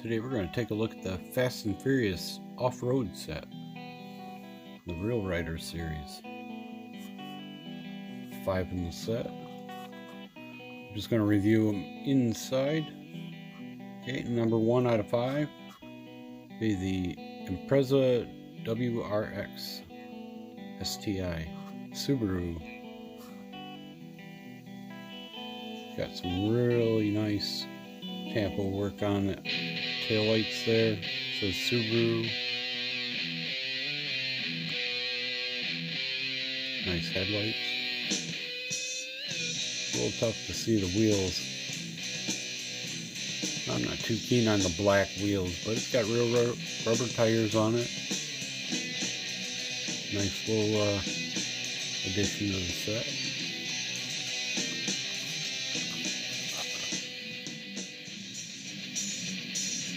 Today we're going to take a look at the Fast and Furious off-road set, the Real Rider series. 5 in the set. I'm just going to review them inside. Okay, number 1 out of 5 be the Impreza WRX STI Subaru. Got some really nice tampo work on it. Taillights there. It says Subaru. Nice headlights. A little tough to see the wheels. I'm not too keen on the black wheels, but it's got real rubber tires on it. Nice little addition to the set.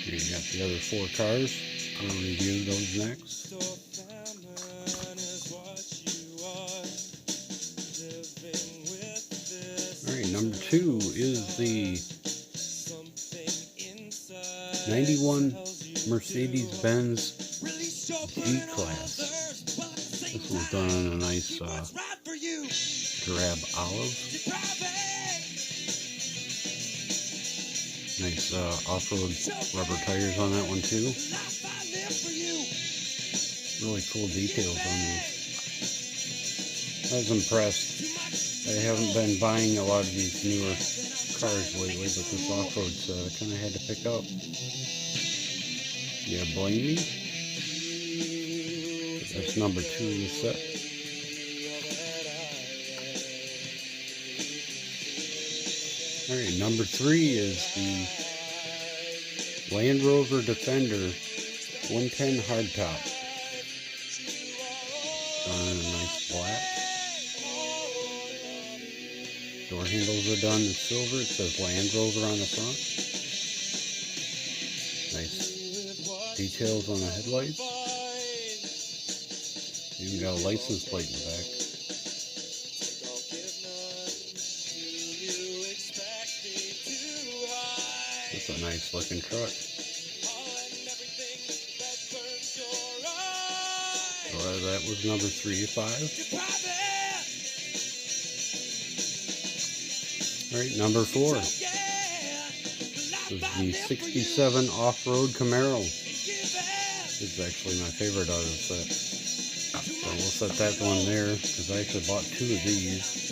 Here you got the other 4 cars. We'll review those next. Alright, number 2 is the 91 Mercedes-Benz G-Class. This one's done in a nice drab olive. Nice off-road rubber tires on that one too. Really cool details on these. I was impressed. I haven't been buying a lot of these newer cars lately, but this off-road set I kind of had to pick up. Yeah, blame me? That's number 2 in the set. Alright, number 3 is the Land Rover Defender 110 hardtop. Done in a nice black. Door handles are done in silver. It says Land Rover on the front. Nice details on the headlights. Even got a license plate in the back. That's a nice looking truck. So that was number 3 of 5. Alright, number 4 is the 67 off-road Camaro. This is actually my favorite out of the set. So we'll set that one there, because I actually bought 2 of these.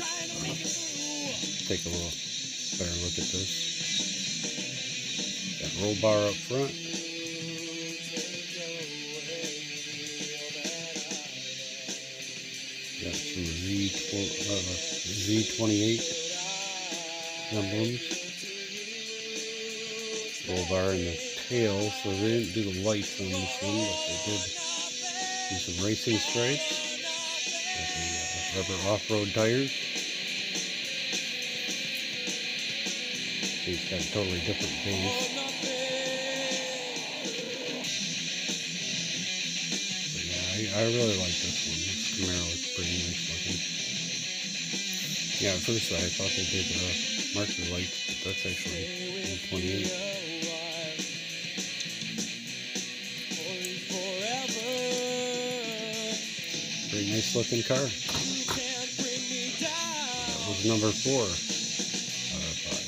Take a little better look at this. Got roll bar up front. Got some Z28 emblems. Roll bar in the tail, so they didn't do the lights on this one, but they did do some racing stripes. Got the rubber off-road tires. It's got a totally different base. But yeah, I really like this one. This Camaro is pretty nice looking. Yeah, at first I thought they did marker lights, but that's actually 28. Pretty nice looking car. That was number 4 out of 5.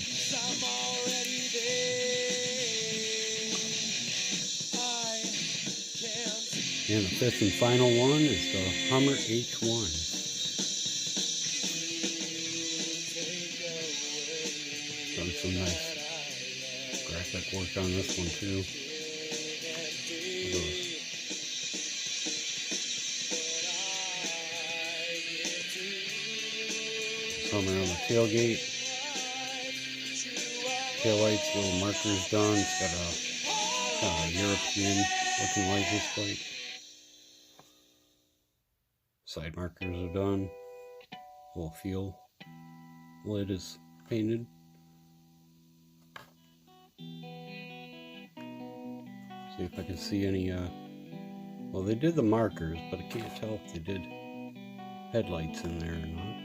And the 5th and final one is the Hummer H1. Done some nice graphic work on this one too. Hummer on the tailgate. Taillights, little markers done. It's got a kind of a European looking license plate. Side markers are done. Little fuel lid is painted. See if I can see any, well, they did the markers, but I can't tell if they did headlights in there or not.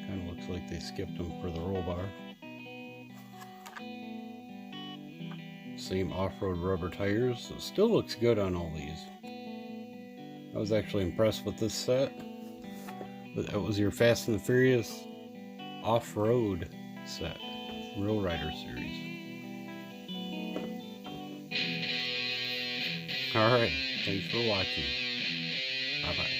Kind of looks like they skipped them for the roll bar. same off-road rubber tires. It still looks good on all these. I was actually impressed with this set. But that was your Fast and the Furious off-road set, Real Rider series. Alright, thanks for watching. Bye-bye.